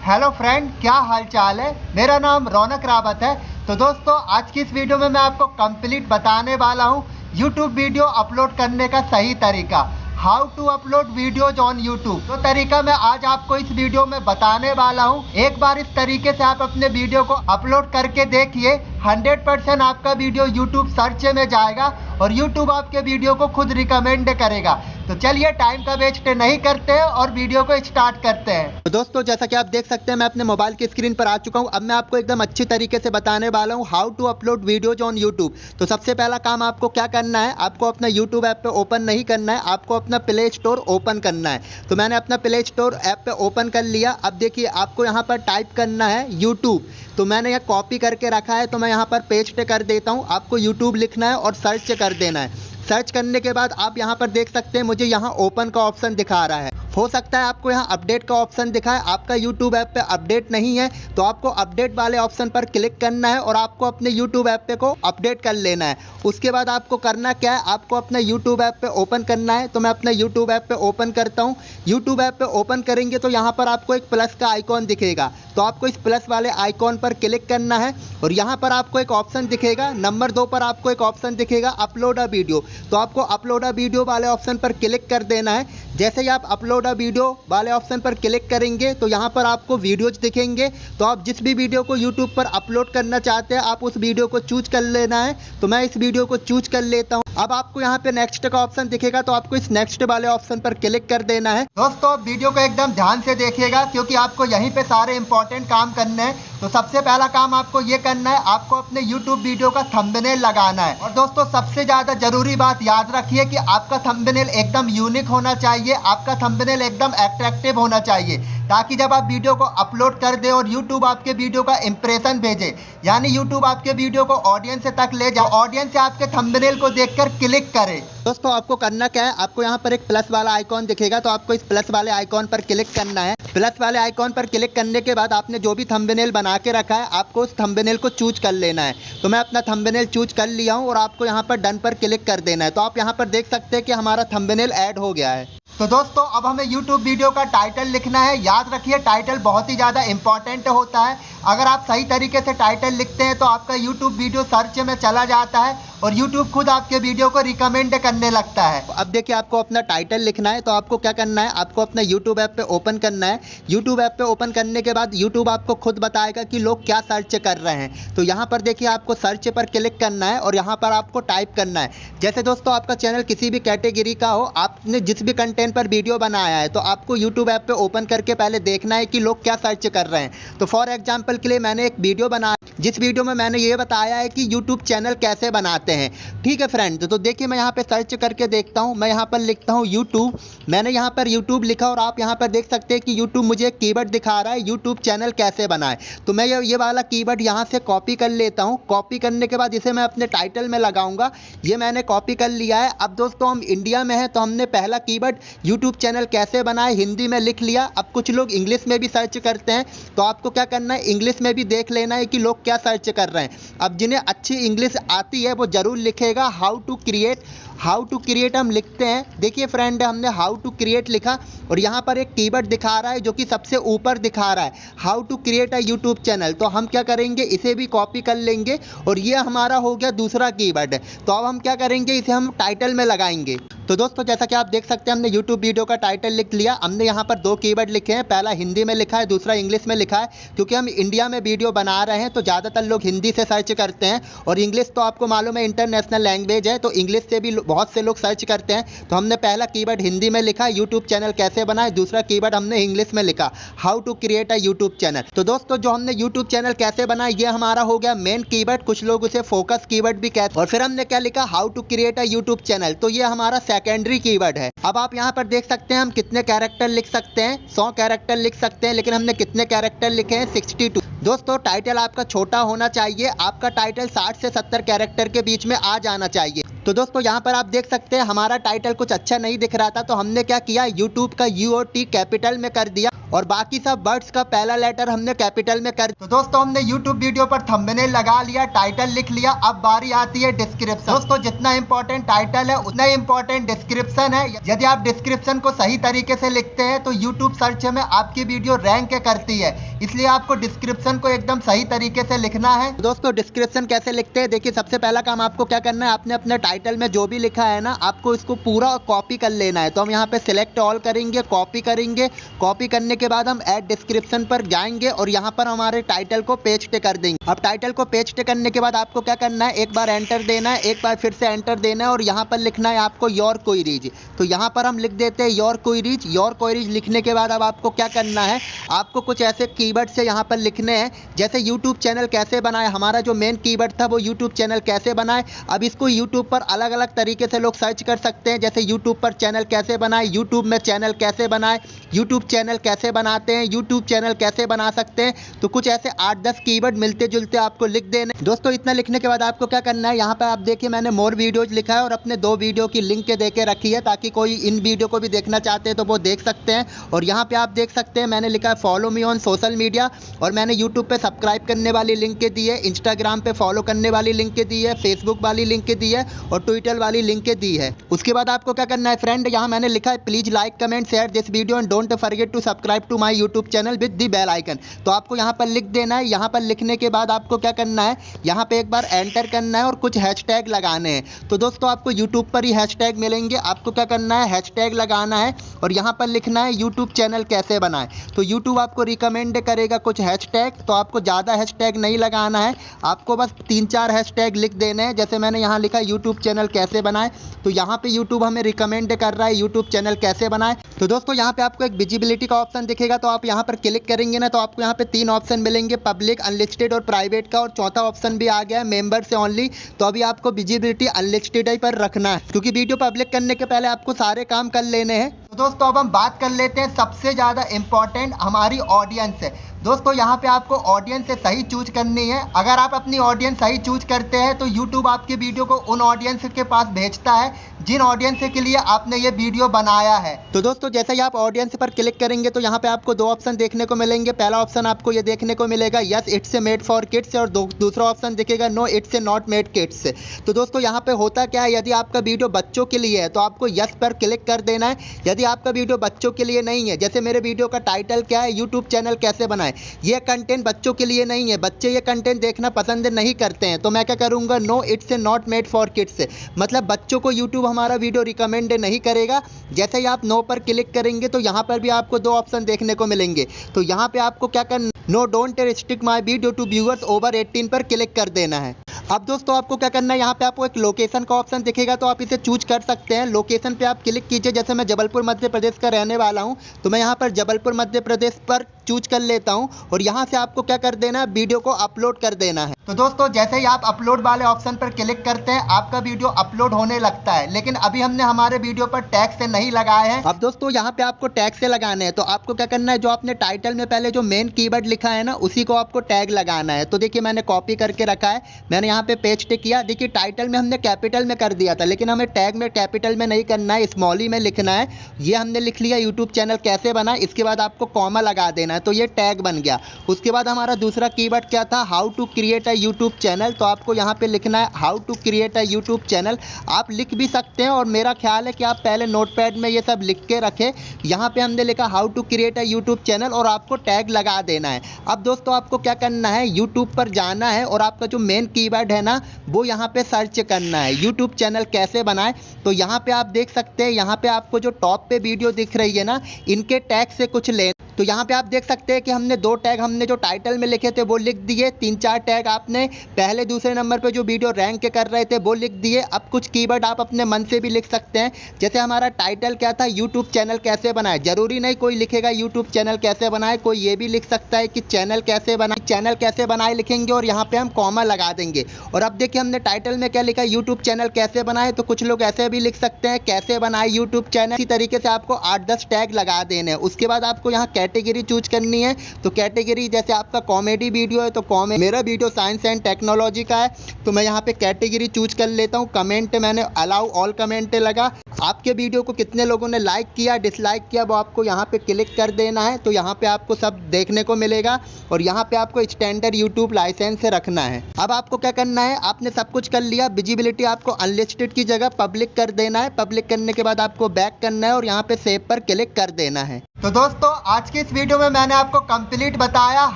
Hello friend, क्या हाल चाल है। मेरा नाम रौनक रावत है। तो दोस्तों, आज की इस वीडियो में मैं आपको कंप्लीट बताने वाला हूँ यूट्यूब वीडियो अपलोड करने का सही तरीका। How to upload videos on YouTube. तो तरीका मैं आज आपको इस वीडियो में बताने वाला हूँ। एक बार इस तरीके से आप अपने वीडियो को अपलोड करके देखिए, 100% आपका वीडियो यूट्यूब सर्च में जाएगा और यूट्यूब आपके वीडियो को खुद रिकमेंड करेगा। तो चलिए टाइम का वेस्ट नहीं करते हैं और वीडियो को स्टार्ट करते हैं। तो दोस्तों, जैसा कि आप देख सकते हैं, मैं अपने मोबाइल की स्क्रीन पर आ चुका हूं। अब मैं आपको एकदम अच्छी तरीके से बताने वाला हूं how to upload videos on YouTube. तो सबसे पहला काम आपको क्या करना है, आपको अपना यूट्यूब ऐप पे ओपन नहीं करना है, आपको अपना प्ले स्टोर ओपन करना है। तो मैंने अपना प्ले स्टोर ऐप पे ओपन कर लिया। अब देखिए, आपको यहाँ पर टाइप करना है यूट्यूब। तो मैंने यह कॉपी करके रखा है, तो मैं यहाँ पर पेस्ट कर देता हूँ। आपको यूट्यूब लिखना है और सर्च कर देना है। सर्च करने के बाद आप यहाँ पर देख सकते हैं, मुझे यहाँ ओपन का ऑप्शन दिखा रहा है। हो सकता है आपको यहाँ अपडेट का ऑप्शन दिखाए, आपका यूट्यूब ऐप पे अपडेट नहीं है, तो आपको अपडेट वाले ऑप्शन पर क्लिक करना है और आपको अपने यूट्यूब ऐप पे को अपडेट कर लेना है। उसके बाद आपको करना क्या है, आपको अपना यूट्यूब ऐप पे ओपन करना है। तो मैं अपना यूट्यूब ऐप पे ओपन करता हूँ। यूट्यूब ऐप पे ओपन करेंगे तो यहाँ पर आपको एक प्लस का आइकॉन दिखेगा। तो आपको इस प्लस वाले आइकॉन पर क्लिक करना है और यहाँ पर आपको एक ऑप्शन दिखेगा, नंबर 2 पर आपको एक ऑप्शन दिखेगा अपलोड अ वीडियो। तो आपको अपलोड अ वीडियो वाले ऑप्शन पर क्लिक कर देना है। जैसे ही आप अपलोड अ वीडियो वाले ऑप्शन पर क्लिक करेंगे तो यहाँ पर आपको वीडियोज दिखेंगे। तो आप जिस भी वीडियो को यूट्यूब पर अपलोड करना चाहते हैं, आप उस वीडियो को चूज कर लेना है। तो मैं इस वीडियो को चूज कर लेता हूँ। अब आपको यहाँ पे नेक्स्ट का ऑप्शन दिखेगा, तो आपको इस नेक्स्ट वाले ऑप्शन पर क्लिक कर देना है। दोस्तों, वीडियो को एकदम ध्यान से देखिएगा क्योंकि आपको यहीं पे सारे इंपॉर्टेंट काम करने हैं। तो सबसे पहला काम आपको ये करना है, आपको अपने यूट्यूब वीडियो का थंबनेल लगाना है। और दोस्तों, सबसे ज्यादा जरूरी बात याद रखिए कि आपका थंबनेल एकदम यूनिक होना चाहिए, आपका थंबनेल एकदम अट्रैक्टिव होना चाहिए, ताकि जब आप वीडियो को अपलोड कर दे और यूट्यूब आपके वीडियो का इंप्रेशन भेजे, यानी यूट्यूब आपके वीडियो को ऑडियंस तक ले जाए, ऑडियंस आपके थंबनेल को देखकर क्लिक करे। दोस्तों, आपको करना क्या है, आपको यहाँ पर एक प्लस वाला आइकॉन दिखेगा, तो आपको इस प्लस वाले आइकॉन पर क्लिक करना है। प्लस वाले आइकॉन पर क्लिक करने के बाद आपने जो भी थंबनेल बना के रखा है, आपको उस थंबनेल को चूज कर लेना है। तो मैं अपना थंबनेल चूज कर लिया हूँ और आपको यहाँ पर डन पर क्लिक कर देना है। तो आप यहाँ पर देख सकते हैं कि हमारा थंबनेल ऐड हो गया है। तो दोस्तों, अब हमें YouTube वीडियो का टाइटल लिखना है। याद रखिए, टाइटल बहुत ही ज़्यादा इंपॉर्टेंट होता है। अगर आप सही तरीके से टाइटल लिखते हैं तो आपका YouTube वीडियो सर्च में चला जाता है और YouTube खुद आपके वीडियो को रिकमेंड करने लगता है। अब देखिए, आपको अपना टाइटल लिखना है। तो आपको क्या करना है, आपको अपना YouTube ऐप पे ओपन करना है। YouTube ऐप पे ओपन करने के बाद YouTube आपको खुद बताएगा कि लोग क्या सर्च कर रहे हैं। तो यहाँ पर देखिए, आपको सर्च पर क्लिक करना है और यहाँ पर आपको टाइप करना है। जैसे दोस्तों, आपका चैनल किसी भी कैटेगरी का हो, आपने जिस भी कंटेंट पर वीडियो बनाया है, तो आपको YouTube ऐप पे ओपन करके पहले देखना है कि लोग क्या सर्च कर रहे हैं। तो फॉर एग्जांपल के लिए मैंने एक वीडियो बनाया, जिस वीडियो में मैंने ये बताया है कि YouTube चैनल कैसे बनाते हैं। ठीक है फ्रेंड, तो देखिए, मैं यहाँ पे सर्च करके देखता हूँ। मैं यहाँ पर लिखता हूँ YouTube। मैंने यहाँ पर YouTube लिखा और आप यहाँ पर देख सकते हैं कि YouTube मुझे एक कीवर्ड दिखा रहा है, YouTube चैनल कैसे बनाए। तो मैं ये वाला कीवर्ड यहाँ से कॉपी कर लेता हूँ। कॉपी करने के बाद इसे मैं अपने टाइटल में लगाऊंगा। ये मैंने कॉपी कर लिया है। अब दोस्तों, हम इंडिया में हैं, तो हमने पहला कीवर्ड YouTube चैनल कैसे बनाए हिंदी में लिख लिया। अब कुछ लोग इंग्लिश में भी सर्च करते हैं, तो आपको क्या करना है, इंग्लिश में भी देख लेना है कि लोग क्या सर्च कर रहे हैं। अब जिन्हें अच्छी इंग्लिश आती है वो जरूर लिखेगा हाउ टू क्रिएट हम लिखते हैं। देखिए फ्रेंड, हमने हाउ टू क्रिएट लिखा और यहाँ पर एक कीवर्ड दिखा रहा है जो कि सबसे ऊपर दिखा रहा है, how to create a YouTube channel. तो हम क्या करेंगे, इसे भी कॉपी कर लेंगे और ये हमारा हो गया दूसरा कीवर्ड। तो अब हम क्या करेंगे, इसे हम टाइटल में लगाएंगे। तो दोस्तों, जैसा कि आप देख सकते हैं, हमने YouTube वीडियो का टाइटल लिख लिया। हमने यहाँ पर 2 कीवर्ड लिखे हैं, पहला हिंदी में लिखा है, दूसरा इंग्लिश में लिखा है। क्योंकि हम इंडिया में वीडियो बना रहे हैं तो ज़्यादातर लोग हिंदी से सर्च करते हैं और इंग्लिश तो आपको मालूम है इंटरनेशनल लैंग्वेज है, तो इंग्लिश से भी बहुत से लोग सर्च करते हैं। तो हमने पहला कीवर्ड हिंदी में लिखा, यूट्यूब चैनल कैसे बनाए। दूसरा कीवर्ड हमने इंग्लिश में लिखा, how to create a YouTube channel. तो दोस्तों, जो हमने यूट्यूब चैनल कैसे बनाए, ये हमारा हो गया मेन कीवर्ड, कुछ लोग उसे फोकस कीवर्ड भी कहते हैं। और फिर हमने क्या लिखा, how to create a YouTube channel. तो ये हमारा सेकेंडरी कीवर्ड है। अब आप यहाँ पर देख सकते हैं हम कितने कैरेक्टर लिख सकते हैं, 100 कैरेक्टर लिख सकते हैं, लेकिन हमने कितने कैरेक्टर लिखे हैं, 62। दोस्तों, टाइटल आपका छोटा होना चाहिए, आपका टाइटल 60 से 70 कैरेक्टर के बीच में आ जाना चाहिए। तो दोस्तों, यहाँ पर आप देख सकते हैं हमारा टाइटल कुछ अच्छा नहीं दिख रहा था, तो हमने क्या किया, यूट्यूब का UOT कैपिटल में कर दिया और बाकी सब वर्ड्स का पहला लेटर हमने कैपिटल में कर। तो दोस्तों हमने यूट्यूब वीडियो पर थंबनेल लगा लिया, टाइटल लिख लिया, अब बारी आती है डिस्क्रिप्शन। दोस्तों जितना इंपॉर्टेंट टाइटल है उतना ही इंपॉर्टेंट डिस्क्रिप्शन है। यदि आप डिस्क्रिप्शन को सही तरीके से लिखते हैं तो यूट्यूब सर्च में आपकी वीडियो रैंक करती है, इसलिए आपको डिस्क्रिप्शन को एकदम सही तरीके से लिखना है। दोस्तों डिस्क्रिप्शन कैसे लिखते हैं, देखिए सबसे पहला काम आपको क्या करना है, आपने अपने टाइटल में जो भी लिखा है ना आपको इसको पूरा कॉपी कर लेना है। तो हम यहाँ पे सिलेक्ट ऑल करेंगे, कॉपी करेंगे, कॉपी करने के बाद हम ऐड डिस्क्रिप्शन पर जाएंगे और यहाँ पर हमारे टाइटल को पेस्ट कर देंगे। अब टाइटल को पेस्ट करने के बाद आपको क्या करना है, एक बार एंटर देना है, एक बार फिर से एंटर देना है और यहाँ पर लिखना है आपको योर क्वेरीज। तो यहाँ पर हम लिख देते हैं योर क्वेरीज। योर क्वेरीज लिखने के बाद अब आपको क्या करना है, आपको कुछ ऐसे कीवर्ड से यहाँ पर लिखने हैं, जैसे यूट्यूब चैनल कैसे बनाए। हमारा जो मेन कीवर्ड था वो यूट्यूब चैनल कैसे बनाए। अब इसको यूट्यूब पर अलग अलग तरीके से लोग सर्च कर सकते हैं, जैसे यूट्यूब पर चैनल कैसे बनाए, यूट्यूब में चैनल कैसे बनाए, यूट्यूब चैनल कैसे बनाते हैं, यूट्यूब चैनल कैसे बना सकते हैं। तो कुछ ऐसे 8-10 कीवर्ड मिलते जुलते आपको लिख देने। दोस्तों इतना लिखने के बाद आपको क्या करना है, यहाँ पर आप देखिए मैंने मोर वीडियोज लिखा है और अपने 2 वीडियो की लिंक दे के रखी है, ताकि कोई इन वीडियो को भी देखना चाहते हैं तो वो देख सकते हैं। और यहाँ पे आप देख सकते हैं मैंने लिखा है follow me on social media, और मैंने यूट्यूब पे सब्सक्राइब करने वाली लिंक के दी है, इंस्टाग्राम पे फॉलो करने वाली लिंक के दी है, फेसबुक वाली लिंक के दी है और ट्विटर वाली लिंक के दी है। उसके बाद आपको क्या करना है फ्रेंड, यहाँ मैंने लिखा है please like comment share this video and don't forget to subscribe to my YouTube channel with the bell icon. तो आपको यहाँ पर लिख देना है। यहाँ पर लिखने के बाद आपको क्या करना है, यहाँ पे एक बार एंटर करना है और कुछ हैशटैग लगाने हैं। तो दोस्तों आपको यूट्यूब पर ही हैशटैग मिलेंगे, आपको क्या करना है हैशटैग लगाना है और यहाँ पर लिखना है यूट्यूब चैनल कैसे बनाए। तो यूट्यूब आपको रिकमेंड करेगा कुछ हैशटैग, तो आपको ज़्यादा हैशटैग नहीं लगाना है, आपको बस 3-4 हैशटैग लिख देने हैं। जैसे मैंने यहाँ लिखा यूट्यूब चैनल कैसे बनाए, तो यहाँ पे यूट्यूब हमें रिकमेंड कर रहा है यूट्यूब चैनल कैसे बनाए। तो दोस्तों यहाँ पे आपको एक विजिबिलिटी का ऑप्शन दिखेगा, तो आप यहाँ पर क्लिक करेंगे ना तो आपको यहाँ पे 3 ऑप्शन मिलेंगे, पब्लिक, अनलिस्टेड और प्राइवेट का, और चौथा ऑप्शन भी आ गया है मेंबर से ओनली। तो अभी आपको विजिबिलिटी अनलिस्टेड ही पर रखना है, क्योंकि वीडियो पब्लिक करने के पहले आपको सारे काम कर लेने हैं। तो दोस्तों अब हम बात कर लेते हैं सबसे ज़्यादा इंपॉर्टेंट हमारी ऑडियंस है। दोस्तों यहाँ पे आपको ऑडियंस से सही चूज करनी है। अगर आप अपनी ऑडियंस सही चूज करते हैं तो यूट्यूब आपकी वीडियो को उन ऑडियंस के पास भेजता है जिन ऑडियंस के लिए आपने ये वीडियो बनाया है। तो दोस्तों जैसे ही आप ऑडियंस पर क्लिक करेंगे तो यहाँ पे आपको 2 ऑप्शन देखने को मिलेंगे। पहला ऑप्शन आपको ये देखने को मिलेगा yes it's made for kids, और दूसरा ऑप्शन दिखेगा no it's not made kids. तो दोस्तों यहाँ पे होता क्या है, यदि आपका वीडियो बच्चों के लिए है तो आपको यस पर क्लिक कर देना है। यदि आपका वीडियो बच्चों के लिए नहीं है, जैसे मेरे वीडियो का टाइटल क्या है, यूट्यूब चैनल कैसे बनाए, ये कंटेंट बच्चों के लिए नहीं है, बच्चे ये कंटेंट देखना पसंद नहीं करते हैं, तो मैं क्या करूंगा, no it's not made for kids, मतलब बच्चों को यूट्यूब हमारा वीडियो रिकमेंड नहीं करेगा। जैसे ही आप नो पर क्लिक करेंगे तो यहाँ पर भी आपको 2 ऑप्शन देखने को मिलेंगे। तो यहाँ पे आपको क्या करना, no don't restrict my video to viewers over 18 पर क्लिक कर देना है। अब दोस्तों आपको क्या करना है, यहाँ पे आपको एक लोकेशन का ऑप्शन दिखेगा, तो आप इसे चूज कर सकते हैं। लोकेशन पे आप क्लिक कीजिए। जैसे मैं जबलपुर मध्य प्रदेश का रहने वाला हूँ तो मैं यहाँ पर जबलपुर मध्य प्रदेश पर चूज कर लेता हूँ और यहाँ से आपको क्या कर देना है, वीडियो को अपलोड कर देना है। तो दोस्तों जैसे ही आप अपलोड वाले ऑप्शन पर क्लिक करते हैं आपका वीडियो अपलोड होने लगता है, लेकिन अभी हमने हमारे वीडियो पर टैग से नहीं लगाए हैं। अब दोस्तों यहाँ पे आपको टैग से लगाने हैं, तो आपको क्या करना है, जो आपने टाइटल में पहले जो मेन कीवर्ड लिखा है ना उसी को आपको टैग लगाना है। तो देखिए मैंने कॉपी करके रखा है, मैंने यहाँ पे पेस्ट किया। देखिए टाइटल में हमने कैपिटल में कर दिया था, लेकिन हमें टैग में कैपिटल में नहीं करना है, स्मॉल ही में लिखना है। ये हमने लिख लिया यूट्यूब चैनल कैसे बना, इसके बाद आपको कॉमा लगा देना है, तो ये टैग बन गया। उसके बाद हमारा दूसरा कीवर्ड क्या था, how to create a YouTube channel, तो आपको यहाँ पे लिखना है how to create a YouTube channel. आप लिख भी सकते हैं और मेरा ख्याल है कि आप पहले नोटपैड में ये सब लिख के रखें। यहाँ पे हमने लिखा how to create a YouTube channel और आपको टैग लगा देना है। अब दोस्तों आपको क्या करना है, यूट्यूब पर जाना है और आपका जो मेन कीवर्ड है ना वो यहाँ पे सर्च करना है, यूट्यूब चैनल कैसे बनाए। तो यहाँ पे आप देख सकते हैं, यहाँ पे आपको जो टॉप पे वीडियो दिख रही है ना, इनके टैग से कुछ ले। तो यहाँ पे आप देख सकते हैं कि हमने 2 टैग हमने जो टाइटल में लिखे थे वो लिख दिए, 3-4 टैग आपने पहले दूसरे नंबर पे जो वीडियो रैंक कर रहे थे वो लिख दिए। अब कुछ कीवर्ड आप अपने मन से भी लिख सकते हैं, जैसे हमारा टाइटल क्या था, यूट्यूब चैनल कैसे बनाए। जरूरी नहीं कोई लिखेगा यूट्यूब चैनल कैसे बनाए, कोई ये भी लिख सकता है कि चैनल कैसे बनाए। चैनल कैसे बनाए लिखेंगे और यहाँ पे हम कॉमा लगा देंगे। और अब देखिए हमने टाइटल में क्या लिखा, यूट्यूब चैनल कैसे बनाए, तो कुछ लोग ऐसे भी लिख सकते हैं कैसे बनाए यूट्यूब चैनल। इसी तरीके से आपको 8-10 टैग लगा देने हैं। उसके बाद आपको यहाँ कैटेगरी चूज करनी है। तो कैटेगरी जैसे आपका कॉमेडी वीडियो है तो कॉमेडी, मेरा वीडियो साइंस एंड टेक्नोलॉजी का है तो मैं यहाँ पे कैटेगरी चूज कर लेता हूँ। कमेंट मैंने अलाउ ऑल कमेंट लगा। आपके वीडियो को कितने लोगों ने लाइक किया, डिसलाइक किया, वो आपको यहाँ पे क्लिक कर देना है। तो यहाँ पे आपको सब देखने को मिलेगा और यहाँ पे आपको स्टैंडर्ड यूट्यूब लाइसेंस से रखना है। अब आपको क्या करना है, आपने सब कुछ कर लिया। विजिबिलिटी आपको अनलिस्टेड की जगह पब्लिक कर देना है। पब्लिक करने के बाद आपको बैक करना है और यहाँ पे सेव पर क्लिक कर देना है। तो दोस्तों आज की इस वीडियो में मैंने आपको कंप्लीट बताया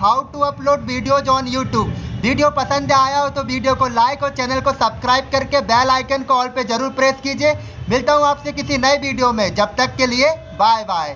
how to upload videos on YouTube. Video पसंद आया हो तो वीडियो को लाइक और चैनल को सब्सक्राइब करके बेल आइकन को ऑल पे जरूर प्रेस कीजिए। मिलता हूँ आपसे किसी नए वीडियो में, जब तक के लिए बाय बाय।